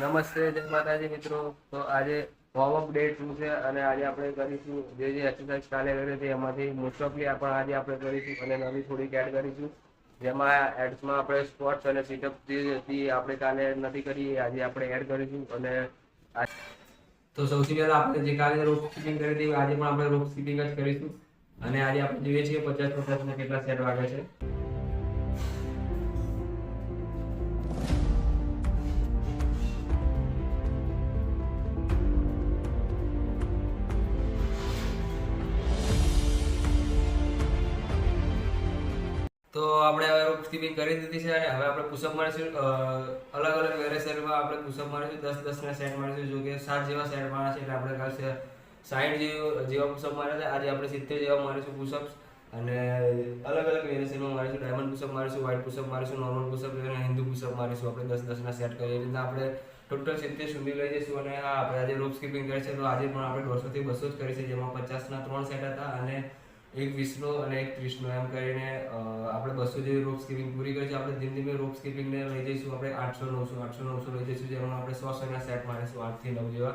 નમસ્તે, જય માતાજી મિત્રો. તો આજે વોર્મઅપ ડે 2 છે અને આજે આપણે કરીશું જે એક્સરસાઇઝ કાલે કરી હતી એમાંથી મોસ્ટ ઓફલી પણ આજે આપણે કરીશું અને નવી થોડીક એડ કરીશું. જેમાં એડ્સમાં આપણે સ્ક્વોટ્સ અને સિટઅપ જે હતી આપણે કાલે નથી કરી, આજે આપણે એડ કરીશું. અને તો સૌથી પહેલા આપણે જે કાલે રોપ સ્કીપિંગ કરી હતી આજે પણ આપણે રોપ સ્કીપિંગ જ કરીશું. અને આજે આપણે જોઈએ છીએ 50 ના કેટલા સેટ વાગે છે. તો આપણે હવે રોપ સ્કીપિંગ કરી દીધી છે અને હવે આપણે પુશઅપ મારીશું. અલગ અલગ વેરિએશનમાં આપણે પુશઅપ મારીશું. 10 ના સેટ મારીશું. જો કે 7 જેવા સેટ મારવા છે એટલે આપણે કાલે 60 જેવા પુશઅપ માર્યા છે. આજે આપણે 70 જેવા મારીશું પુશઅપ્સ. અને અલગ અલગ વેરિએશનમાં મારીશું. ડાયમંડ પુશઅપ મારીશું, વ્હાઇટ પુશઅપ મારીશું, નોર્મલ પુશઅપ અને હિન્દુ પુશઅપ મારીશું. આપણે 10 ના સેટ કરીએ એટલે આપણે ટોટલ 70 સુધી લઈ જઈશું. અને હા, આપણે આજે રોપ સ્કીપિંગ કરી છે તો આજે પણ આપણે 150 થી 200 જ કરી છે, જેમાં 50 ના 3 સેટ હતા અને એક 20નો અને એક 30નો એમ કરીને આપણે 200 જેવી રોપ સ્કીપિંગ પૂરી કરી છે. આપણે ધીમે ધીમે રોપ સ્કીપિંગને લઈ જઈશું. આપણે 800 900 લઈ જઈશું, જેમાં આપણે 100 ના સેટ મારીશું, 8 થી 9 જેવા.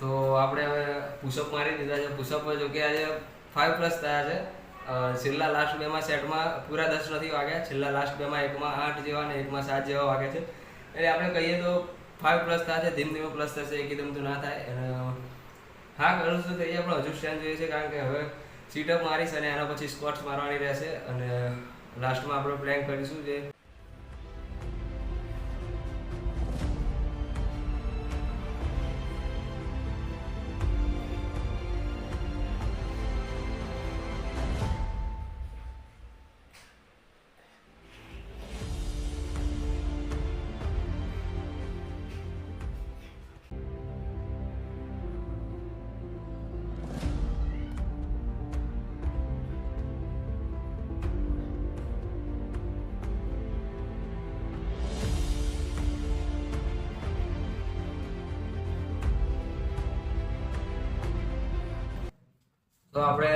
તો આપણે હવે પુશઅપ મારી દીધા છે. પુશઅપ જો કે આજે 5+ થયા છે. છેલ્લા લાસ્ટ બેમાં સેટમાં પૂરા 10 નથી વાગ્યા. છેલ્લા લાસ્ટ બેમાં એકમાં 8 જેવા અને એકમાં 7 જેવા વાગ્યા છે. એટલે આપણે કહીએ તો 5+ થયા છે. ધીમે ધીમે પ્લસ થશે, એકદમ તો ના થાય. અને હા, કરું તો થઈ જાય, પણ હજુ સ્ટ્રેન્થ જોઈએ છે, કારણ કે હવે સીટઅપ મારીશ અને એના પછી સ્ક્વોટ્સ મારવાની રહેશે. અને લાસ્ટમાં આપણે પ્લેન્ક કરીશું. જે તો આપણે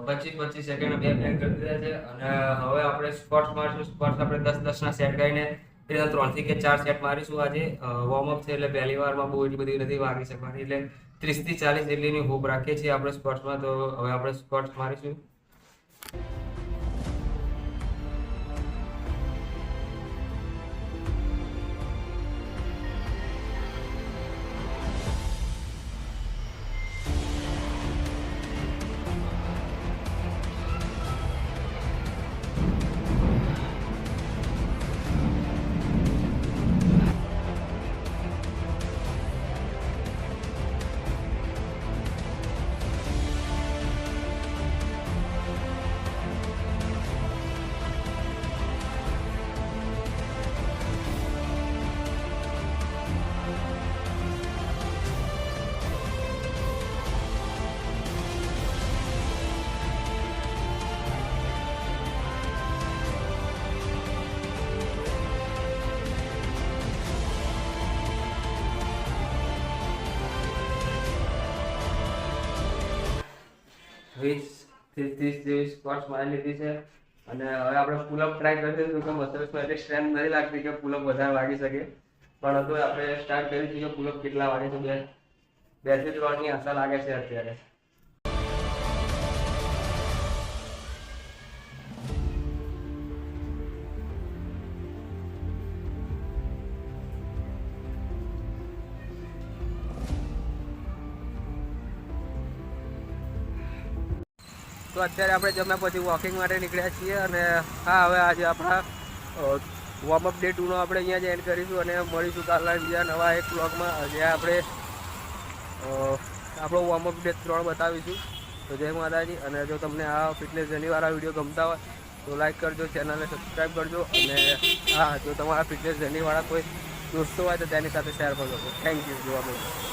25 સેકન્ડ બે પ્લેન કરી દીધા છે. અને હવે આપણે સ્ક્વોટ્સ મારીશું. સ્ક્વોટ્સ આપણે 10 ના સેટ કરીને 3 થી કે 4 સેટ મારીશું. આજે વોર્મઅપ છે એટલે પહેલી વારમાં બહુ એટલી બધી નથી વાગી શકવાની, એટલે 30 થી 40 જેટલીની હોપ રાખીએ છીએ આપણે સ્ક્વોટ્સમાં. તો હવે આપણે સ્ક્વોટ્સ મારીશું. 20 થી 30 જેવી સ્ક્વોટ્સ મારી લીધી છે અને હવે આપણે પુલઅપ ટ્રાય કરીશું કે મસલ્સમાં એટલી સ્ટ્રેન્થ નથી લાગતી કે પુલઅપ વધારે વાગી શકે, પણ તો આપણે સ્ટાર્ટ કરીશું કે પુલઅપ કેટલા વાગે છે. 2 થી 3 ની આશા લાગે છે અત્યારે. તો અત્યારે આપણે જમ્યા પછી વોકિંગ માટે નીકળ્યા છીએ અને હા હવે આજે આપણા વોર્મઅપ ડે 2નો આપણે અહીંયા જ એન્ડ કરીશું અને મળીશું કાલના બીજા નવા એક બ્લોગમાં જ્યાં આપણે આપણો વોર્મઅપ ડે 3 બતાવીશું. તો જય માતાજી. અને જો તમને આ ફિટનેસ જર્નીવાળા વિડીયો ગમતા હોય તો લાઈક કરજો, ચેનલને સબસ્ક્રાઈબ કરજો અને હા જો તમારા ફિટનેસ જર્નીવાળા કોઈ દોસ્તો હોય તો તેની સાથે શેર પણ કરજો. થેન્ક યુ જોવા માટે.